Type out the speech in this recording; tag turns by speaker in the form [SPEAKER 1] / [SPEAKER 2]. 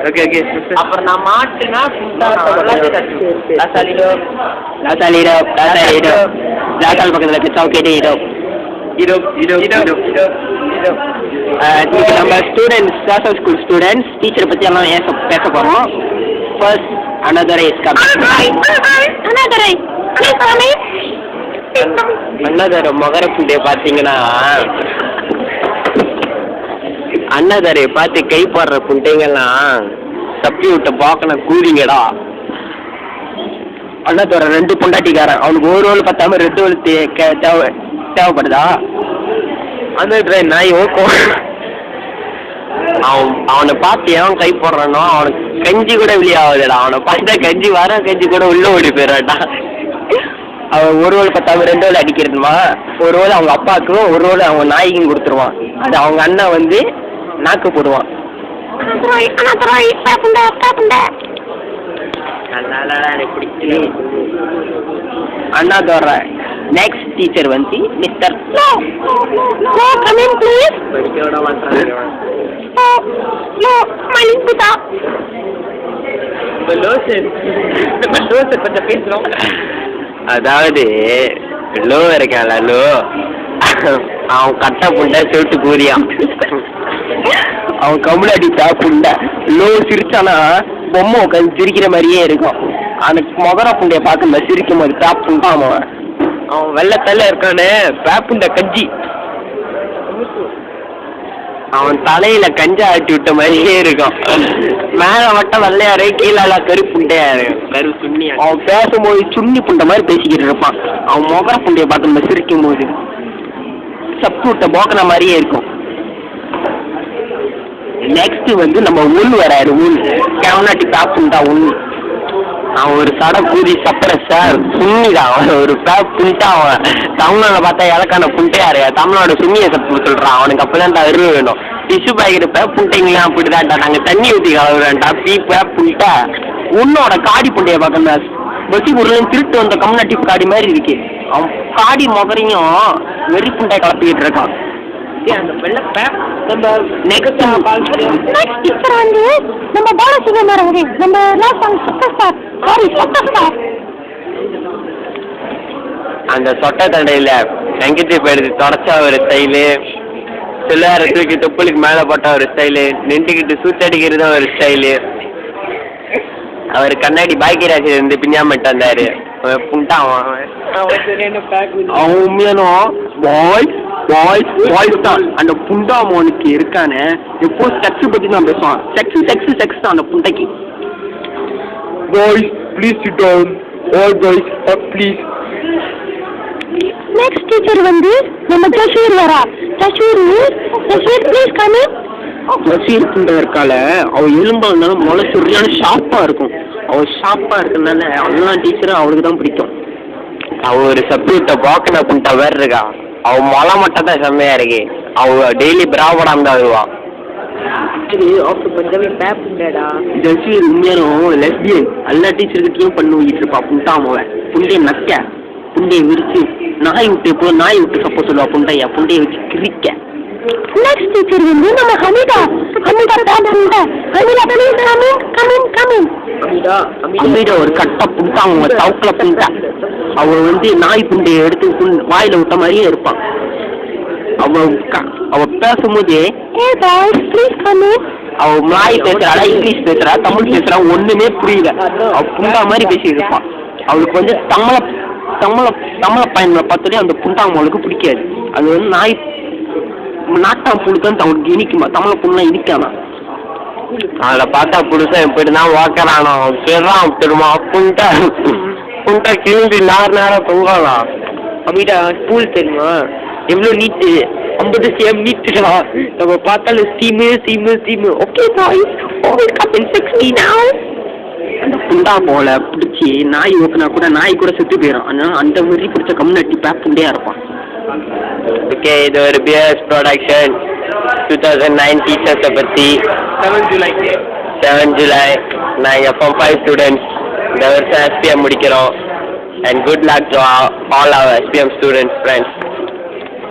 [SPEAKER 1] Okay okay.
[SPEAKER 2] அப்புறம் நான் மாட்டுனா
[SPEAKER 1] லாசால் பக்கத்தில் இருக்க சவுக்கேட்டே இன்னைக்கு நம்ம ஸ்டூடெண்ட்ஸ் சாசல் ஸ்கூல் ஸ்டூடெண்ட்ஸ் டீச்சரை பற்றி எல்லாம் பேச போகிறோம். First Annadurai is coming. Annadurai மகர புண்டைய பார்த்தீங்கன்னா அண்ணாதுரையை பார்த்து கை போடுற புண்டைங்கெல்லாம் தப்பி விட்ட பார்க்கணும் கூலிங்கடா. அண்ணாதுரை 2 பொண்டாட்டிக்காரன், அவனுக்கு ஒரு ரோல் பத்தாம 2 ரோல் தேவைப்படுதா? அண்ணாதுரை நாய் ஓக்கும். அவனை பார்த்து எவன் கை போடுறானோ அவனுக்கு கஞ்சி கூட வெளியாகுதுடா. அவனை பார்த்தா கஞ்சி வர கஞ்சி கூட உள்ள ஓடி போயிடாட்டா. அவன் ஒரு ரோல் பத்தாம 2 ரோல் அடிக்கிறதுமா, ஒரு ரோல் அவங்க அப்பாவுக்கும் ஒரு ரோல் அவங்க நாய்க்கும் கொடுத்துருவான். அது அவங்க அண்ணன் வந்து நாக்கு போடுவான். அண்ணாதுரை நெக்ஸ்ட் டீச்சர் வந்து மிஸ்டர் அதாவது லோ இருக்கான்ல லோ, அவன் கட்ட புண்டை சொல்லிட்டு கூறியான். அவன் கம்முலாடி புண்டை லோ சிரிச்சானா பொம்மை உட்காந்து சிரிக்கிற மாதிரியே இருக்கும். அந்த மொகர புண்டைய பார்க்க சிரிக்கும் போது புண்டா அவன் வெள்ளத்தல்ல இருக்கானு பேப்புண்ட கஞ்சி. அவன் தலையில கஞ்சா ஆட்டி விட்ட மாதிரியே இருக்கும். மேல மட்டும் வெள்ளையாரு, கீழே கருப்புண்டையாரு, கரு சுண்ணியா. அவன் பேசும்போது சுண்ணி புண்டை மாதிரி பேசிக்கிட்டு இருப்பான். அவன் மொகர புண்டைய பார்த்து சிரிக்கும் போது சப்பு விட்ட போக்கன மாதிரியே இருக்கும். நெக்ஸ்ட் வந்து நம்ம உள் வராரு. உள் கேவனாட்டி பேப்புண்டா உள். அவன் ஒரு சட கூதி சப்பர சார் சுண்ணிதான். அவன் ஒரு புண்டா. அவன் தமிழ்நாடு பார்த்தா இலக்கான புண்டையாரு, தமிழ்நாடு சுண்ணியை சப்பு சொல்றான். அவனுக்கு அப்பதான் அருவு வேணும். டிஷ்யூ பாய்க்கிற புண்டைங்களாம் அப்படிதான்டா. நாங்கள் தண்ணி ஊற்றி கலவுறேன்டா பீப்ப புண்டா. உன்னோட காடி புண்டைய பார்க்கணும். பசி பொருள் திருட்டு வந்த கம்யூனிட்டி காடி மாதிரி இருக்கு. அவன் காடி மொகரையும் வெறி புண்டாய் கலப்பிக்கிட்டு இருக்கான். அந்த சொட்ட தண்டையில நங்கிட்டு போயிடுது தொடச்சா ஒரு ஸ்டைலு, சிலர் தூக்கி தொப்புளுக்கு மேல போட்டா ஒரு ஸ்டைலு, நின்றுக்கிட்டு சூத்தடிக்கிறது ஒரு ஸ்டைலு. அவர் கண்ணாடி பாக்கியராஜ் இருந்து பின்னாமட்டு வந்தாரு புண்டா. அவன் உண்மையானும் பாய்ஸ் தான் அந்த புண்டா மோனுக்கு இருக்கானே. எப்போ செக்ஸ் பத்தி தான் பேசுவான். செக்ஸ் தான் அந்த புண்டைக்கு. Boys please sit down, all boys please.
[SPEAKER 3] Next teacher வந்து நம்ம ஜஷீர் வரா. ஜஷீர் ப்ளீஸ் கம் இன்.
[SPEAKER 1] ஜஷீர் புண்டை இருக்கால, அவ எலும்பால முளை சரியான ஷார்ப்பா இருக்கும். அவ ஷார்ப்பா இருக்கனால அவெல்லாம் டீச்சரும் அவளுக்கு தான் பிடிக்கும். அவ ஒரு சப்ஜெக்ட பாக்கன புண்டை வேற இருக்கா. அவ மொளை மட்டும் தான் செம்மையா இருக்கு. அவ டெய்லி பிராபடாம தான் வருவான். ஜஷீர் உண்மையானும் லெஸ்பியன். எல்லா டீச்சர்கிட்டையும் பண்ணுவிட்டு இருப்பா புண்டா. அவன் புண்டைய நக்க புண்டையை விரிச்சு நாய் விட்டு சப்போ சொல்லுவா. புண்டையை வச்சு கிரிக்க.
[SPEAKER 3] நெக்ஸ்ட் டீச்சர் வந்து நம்ம ஹமீதா
[SPEAKER 1] ஒரு கட்ட புண்டா. அவங்க தவுக்கல புண்டா. அவ வந்து நாய் புண்டையை எடுத்து வாயில விட்ட மாதிரியே இருப்பான். அவ பேசும்போது அவ நாய் பேசுறாளா இங்கிலீஷ் பேசுறா தமிழ் பேசுறா ஒண்ணுமே புரியல. அவ புண்டா மாதிரி பேசிட்டு இருப்பான். அவளுக்கு வந்து தமிழ பையனை பார்த்தாலே அந்த புண்டா அவளுக்கு பிடிக்காது. அது வந்து நாய் நாட்டாம் புழுதான் அவனுக்கு இனிக்குமா. தமிழ புண்ணா இனிக்கானா. அதில் பார்த்தா புதுசாக எப்படி தான் வாக்கறானோ பெறான் பெருமா புண்டா கிளம்பி நேரம் தொங்கலாம். அப்படின்ட்டா ஸ்கூல் தெரியுமா எவ்வளோ நீட்டு 50 cm நீட்டுடா. நம்ம பார்த்தாலும் steam. Okay boys all come in 60 now. அந்த புண்டா போல பிடிச்சி நாய் ஓக்குனா கூட நாய் கூட செத்து போயிடும். ஆனால் அந்த மாதிரி பிடிச்ச கம்யூனிட்டி பேக் புண்டையா இருப்பான். ஓகே, இது ஒரு பிஎஸ் ப்ரொடக்ஷன் 2009 டீச்சர்ஸை பற்றி. 7 ஜூலை நாங்கள் FM5 ஸ்டூடெண்ட்ஸ் இந்த வருஷம் SPM முடிக்கிறோம். And good luck to all our SPM students friends.